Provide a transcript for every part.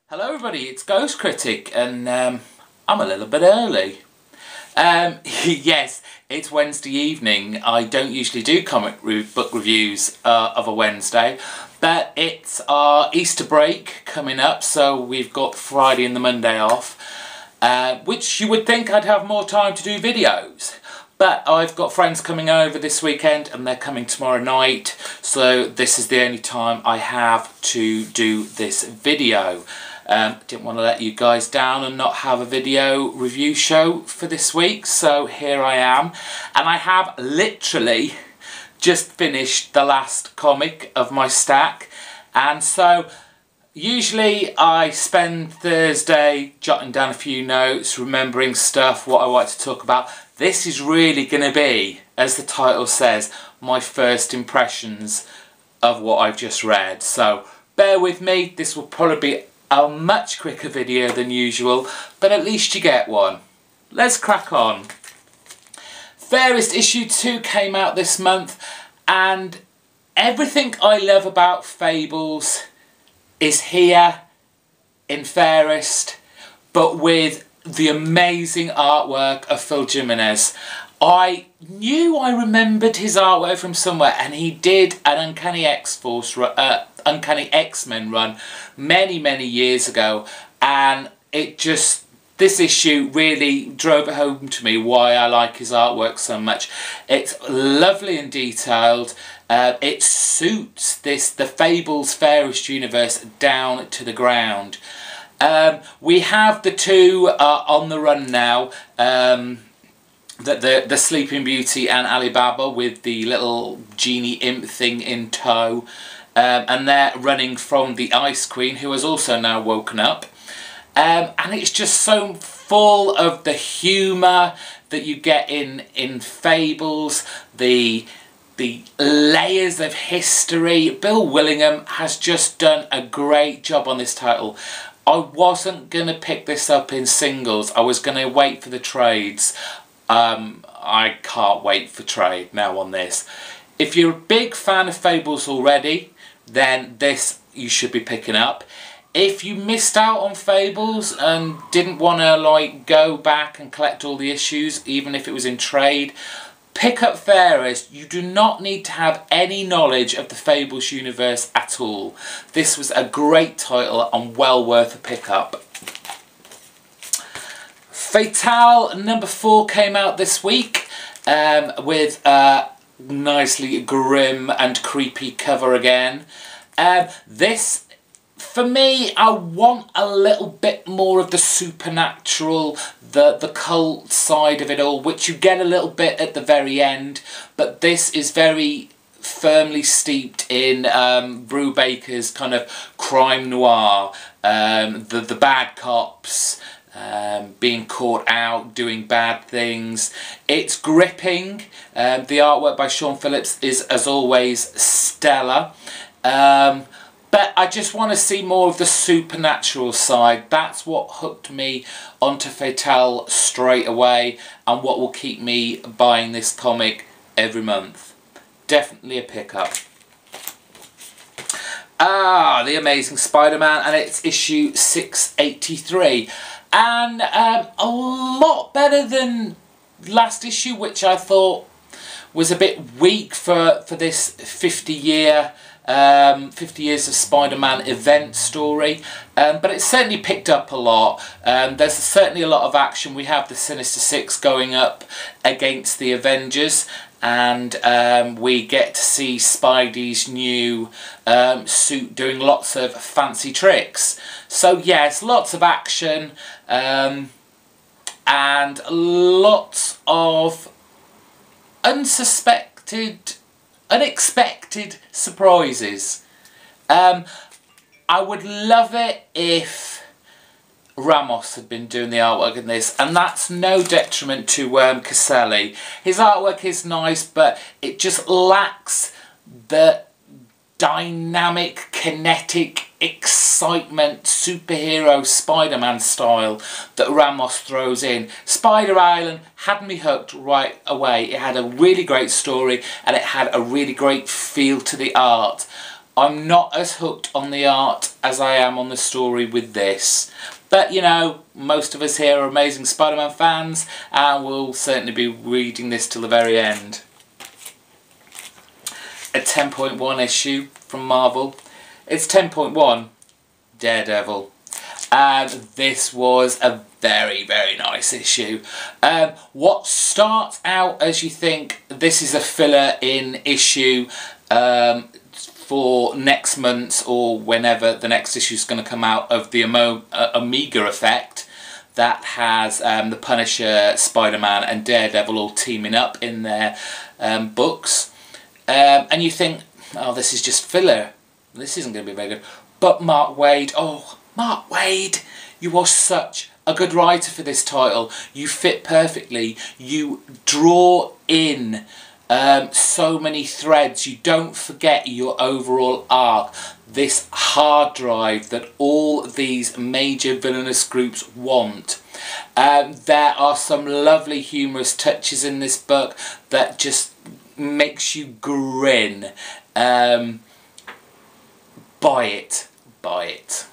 Hello everybody, it's Ghost Critic and I'm a little bit early. Yes, it's Wednesday evening. I don't usually do book reviews of a Wednesday, but it's our Easter break coming up, so we've got Friday and the Monday off, which you would think I'd have more time to do videos. But I've got friends coming over this weekend and they're coming tomorrow night, so this is the only time I have to do this video. Didn't want to let you guys down and not have a video review show for this week, so here I am. And I have literally just finished the last comic of my stack, and so usually I spend Thursday jotting down a few notes, remembering stuff, what I want to talk about. This is really going to be, as the title says, my first impressions of what I've just read. So bear with me, this will probably be a much quicker video than usual, but at least you get one. Let's crack on. Fairest issue 2 came out this month, and everything I love about Fables is here in Fairest, but with the amazing artwork of Phil Jimenez. I knew I remembered his artwork from somewhere, and he did an Uncanny X-Men run many years ago, and this issue really drove it home to me why I like his artwork so much. It's lovely and detailed. It suits the Fables Fairest universe down to the ground. We have the two on the run now, the Sleeping Beauty and Alibaba, with the little genie imp thing in tow, and they're running from the Ice Queen, who has also now woken up. And it's just so full of the humour that you get in Fables, the layers of history. Bill Willingham has just done a great job on this title. I wasn't going to pick this up in singles. I was going to wait for the trades. I can't wait for trade now on this. If you're a big fan of Fables already, then this you should be picking up. If you missed out on Fables and didn't want to go back and collect all the issues, even if it was in trade, pick up Fairest. You do not need to have any knowledge of the Fables universe at all. This was a great title and well worth a pickup. Fatale number 4 came out this week, with a nicely grim and creepy cover again. This, for me, I want a little bit more of the supernatural, the cult side of it all, which you get a little bit at the very end, but this is very firmly steeped in Brubaker's kind of crime noir, the bad cops being caught out doing bad things. It's gripping. The artwork by Sean Phillips is, as always, stellar. But I just want to see more of the supernatural side. That's what hooked me onto Fatale straight away, and what will keep me buying this comic every month. Definitely a pickup. The Amazing Spider-Man, and it's issue 683. And a lot better than last issue, which I thought was a bit weak for this 50 years of Spider-Man event story, but it's certainly picked up a lot. There's certainly a lot of action. We have the Sinister Six going up against the Avengers, and we get to see Spidey's new suit doing lots of fancy tricks. So yes, lots of action, and lots of unexpected surprises. I would love it if Ramos had been doing the artwork in this, and that's no detriment to Caselli. His artwork is nice, but it just lacks the dynamic, kinetic, excitement, superhero Spider-Man style that Ramos throws in. Spider Island had me hooked right away. It had a really great story and it had a really great feel to the art. I'm not as hooked on the art as I am on the story with this. But, you know, most of us here are Amazing Spider-Man fans, and we'll certainly be reading this till the very end. A 10.1 issue from Marvel. It's 10.1 Daredevil. And this was a very, very nice issue. What starts out as you think this is a filler in issue for next month or whenever the next issue is going to come out of the Omega Effect that has the Punisher, Spider-Man and Daredevil all teaming up in their books. And you think, oh, this is just filler. This isn't going to be very good. But Mark Waid, oh, Mark Waid, you are such a good writer for this title. You fit perfectly. You draw in so many threads. You don't forget your overall arc. This hard drive that all these major villainous groups want. There are some lovely humorous touches in this book that just makes you grin. Buy it. Buy it.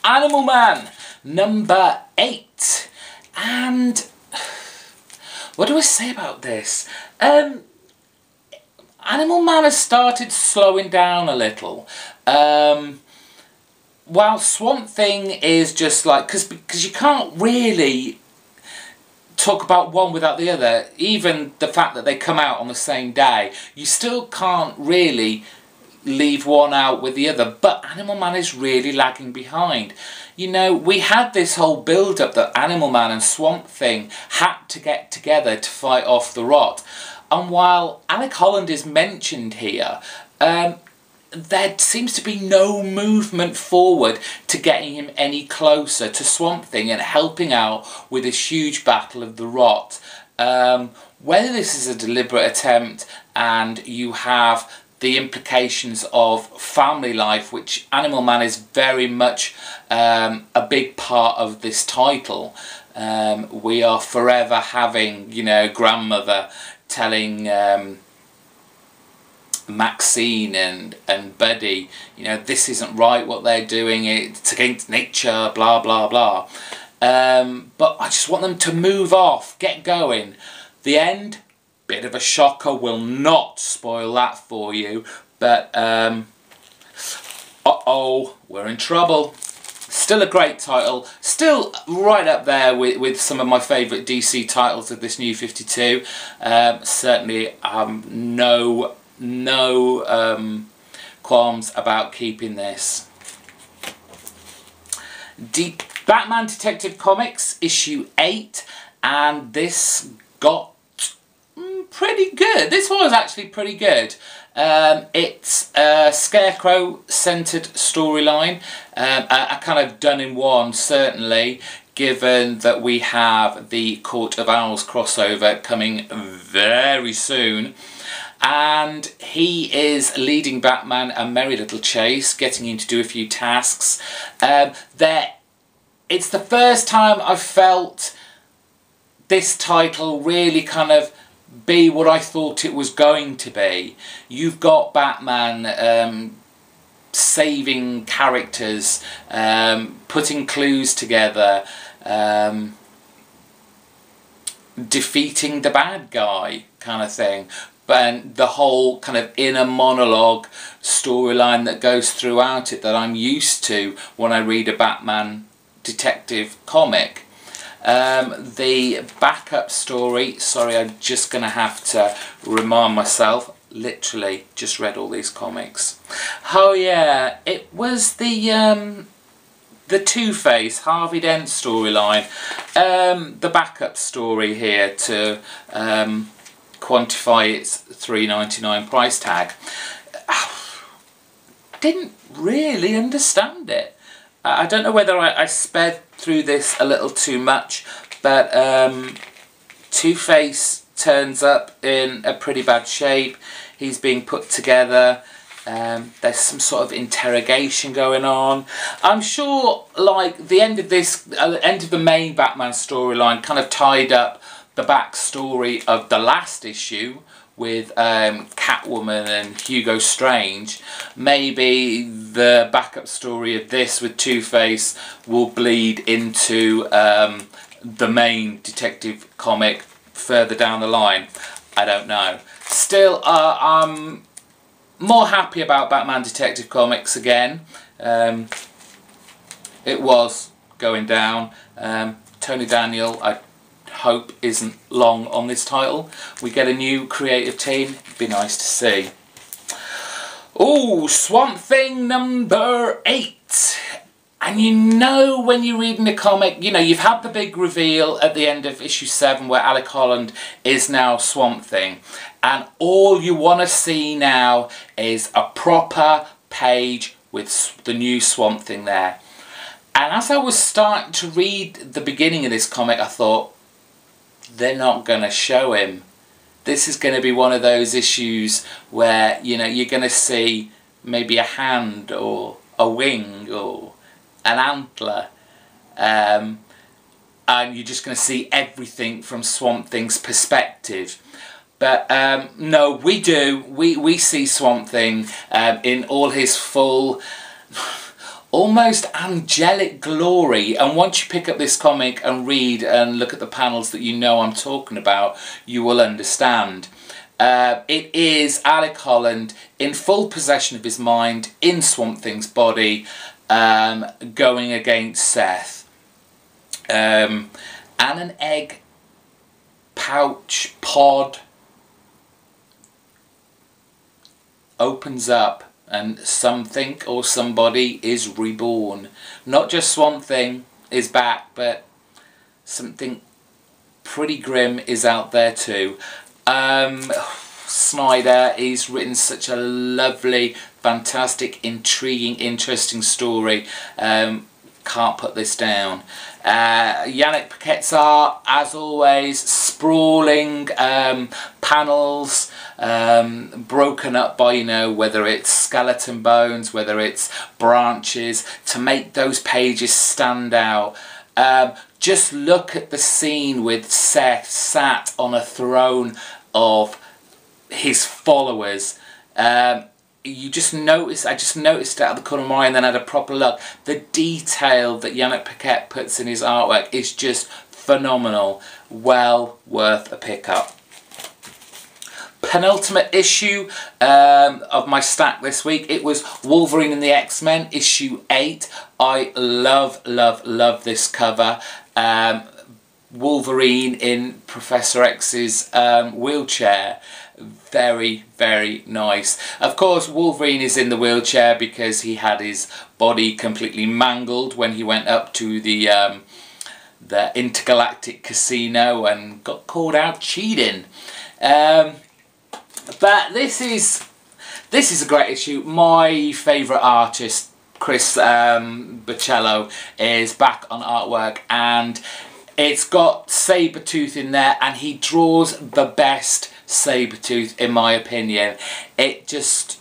Animal Man number 8. And what do I say about this? Animal Man has started slowing down a little. While Swamp Thing is just like, because you can't really talk about one without the other. Even the fact that they come out on the same day, you still can't really leave one out with the other. But Animal Man is really lagging behind. You know, we had this whole build-up that Animal Man and Swamp Thing had to get together to fight off the Rot. And while Alec Holland is mentioned here, there seems to be no movement forward to getting him any closer to Swamp Thing and helping out with this huge battle of the Rot. Whether this is a deliberate attempt and you have the implications of family life, which Animal Man is very much a big part of this title. We are forever having, you know, grandmother telling Maxine and Buddy, you know, this isn't right what they're doing, it's against nature, blah blah blah. But I just want them to move off, get going. The end, bit of a shocker, will not spoil that for you, but uh-oh, we're in trouble. Still a great title, still right up there with some of my favourite DC titles of this New 52. Certainly no qualms about keeping this. Batman Detective Comics issue 8, and this got pretty good. This one was actually pretty good. It's a Scarecrow-centred storyline, a kind of done-in-one, certainly, given that we have the Court of Owls crossover coming very soon. And he is leading Batman a merry little chase, getting him to do a few tasks. It's the first time I've felt this title really kind of be what I thought it was going to be. You've got Batman saving characters, putting clues together, defeating the bad guy kind of thing. But the whole kind of inner monologue storyline that goes throughout it that I'm used to when I read a Batman detective comic. The backup story, sorry, I'm just going to have to remind myself, literally just read all these comics. Oh yeah, it was the Two-Face Harvey Dent storyline, the backup story here to quantify its $3.99 price tag. Didn't really understand it. I don't know whether I sped through this a little too much, but Two-Face turns up in a pretty bad shape. He's being put together. There's some sort of interrogation going on. I'm sure, like, the end of this, end of the main Batman storyline kind of tied up the backstory of the last issue, with Catwoman and Hugo Strange, maybe the backup story of this with Two-Face will bleed into the main detective comic further down the line. I don't know. Still, I'm more happy about Batman Detective Comics again. It was going down. Tony Daniel, I hope, isn't long on this title. We get a new creative team. It'd be nice to see. Oh, Swamp Thing number 8. And you know when you're reading the comic, you know, you've had the big reveal at the end of issue 7 where Alec Holland is now Swamp Thing. And all you want to see now is a proper page with the new Swamp Thing there. And as I was starting to read the beginning of this comic, I thought, they're not going to show him. This is going to be one of those issues where, you know, you're going to see maybe a hand or a wing or an antler, and you're just going to see everything from Swamp Thing's perspective. But no, we do. We see Swamp Thing in all his full, almost angelic glory. And once you pick up this comic and read and look at the panels that you know I'm talking about, you will understand. It is Alec Holland in full possession of his mind, in Swamp Thing's body, going against Seth. And an egg pouch pod opens up and something or somebody is reborn. Not just Swamp Thing is back, but something pretty grim is out there too. Snyder, he's written such a lovely, fantastic, intriguing, interesting story. Can't put this down. Yannick Paquette's art, as always, sprawling panels, broken up by, you know, whether it's skeleton bones, whether it's branches, to make those pages stand out. Just look at the scene with Seth sat on a throne of his followers. You just notice, I just noticed it out of the corner of my eye and then had a proper look. The detail that Yannick Paquette puts in his artwork is just phenomenal. Well worth a pickup. Penultimate issue of my stack this week, it was Wolverine and the X-Men, issue 8. I love this cover. Wolverine in Professor X's wheelchair. Very, very nice. Of course, Wolverine is in the wheelchair because he had his body completely mangled when he went up to the intergalactic casino and got caught out cheating. But this is a great issue. My favourite artist, Chris Bachalo, is back on artwork, and it's got Sabretooth in there, and he draws the best Sabretooth in my opinion. It's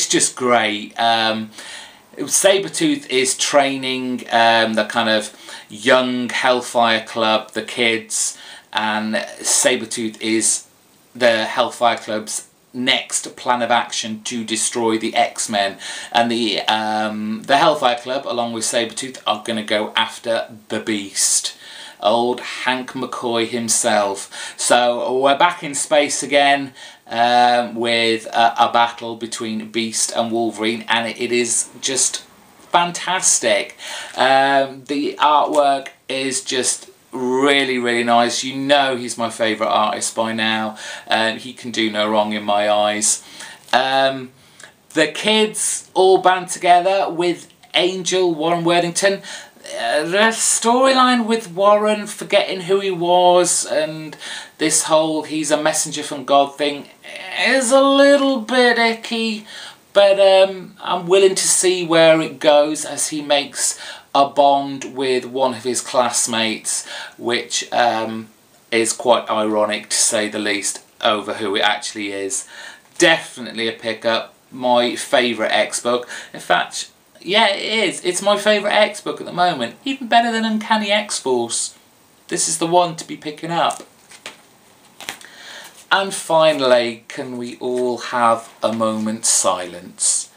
just great. Sabretooth is training the kind of young Hellfire Club, the kids, and Sabretooth is the Hellfire Club's next plan of action to destroy the X-Men. And the Hellfire Club, along with Sabretooth, are going to go after the Beast. Old Hank McCoy himself. So we're back in space again with a battle between Beast and Wolverine, and it is just fantastic. The artwork is just really nice. You know he's my favourite artist by now. He can do no wrong in my eyes. The kids all band together with Angel, Warren Worthington. The storyline with Warren forgetting who he was and this whole he's a messenger from God thing is a little bit icky, but I'm willing to see where it goes as he makes a bond with one of his classmates, which is quite ironic to say the least over who it actually is. Definitely a pickup. My favourite X-book. In fact, yeah, it is. It's my favourite X-book at the moment. Even better than Uncanny X-Force. This is the one to be picking up. And finally, can we all have a moment's silence?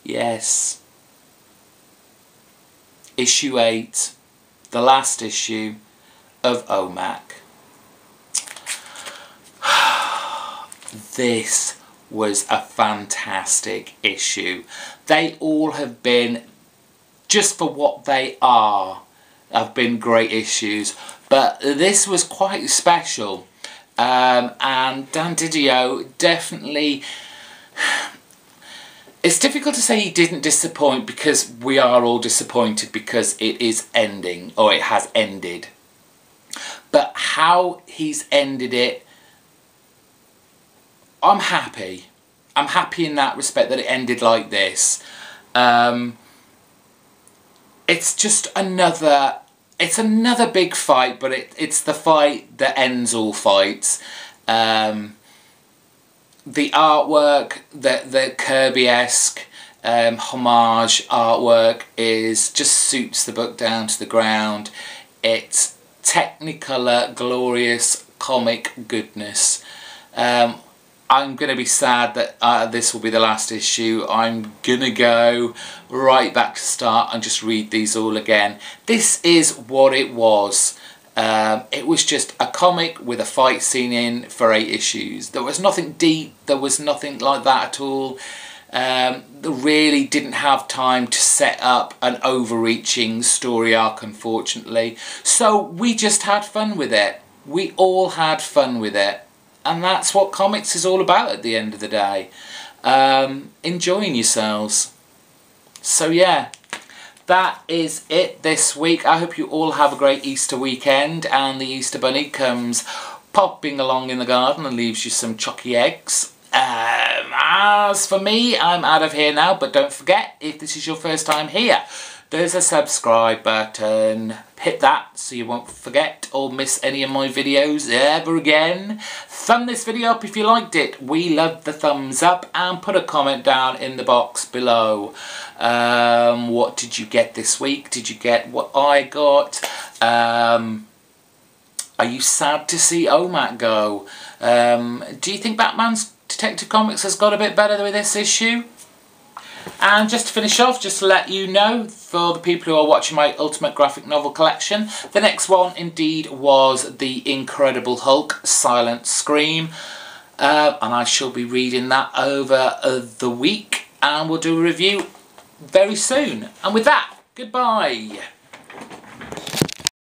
Yes. Issue 8, the last issue of OMAC. This was a fantastic issue. They all have been, just for what they are, have been great issues. But this was quite special. And Dan Didio definitely... It's difficult to say he didn't disappoint, because we are all disappointed because it is ending, or it has ended. But how he's ended it, I'm happy. I'm happy in that respect that it ended like this. It's just another... It's another big fight, but it's the fight that ends all fights. The artwork, the Kirby-esque homage artwork just suits the book down to the ground. It's Technicolor, glorious comic goodness. I'm going to be sad that this will be the last issue. I'm going to go right back to start and just read these all again. This is what it was. It was just a comic with a fight scene in for 8 issues. There was nothing deep, there was nothing like that at all. They really didn't have time to set up an overreaching story arc, unfortunately. So we just had fun with it. We all had fun with it. And that's what comics is all about at the end of the day. Enjoying yourselves. So yeah. That is it this week. I hope you all have a great Easter weekend, and the Easter Bunny comes popping along in the garden and leaves you some chocky eggs. As for me, I'm out of here now, but don't forget, if this is your first time here, there's a subscribe button. Hit that so you won't forget or miss any of my videos ever again. Thumb this video up if you liked it. We love the thumbs up, and put a comment down in the box below. What did you get this week? Did you get what I got? Are you sad to see OMAC go? Do you think Batman's Detective Comics has got a bit better with this issue? And just to finish off, just to let you know, for the people who are watching my Ultimate Graphic Novel collection, the next one indeed was The Incredible Hulk, Silent Scream. And I shall be reading that over the week, and we'll do a review very soon. And with that, goodbye.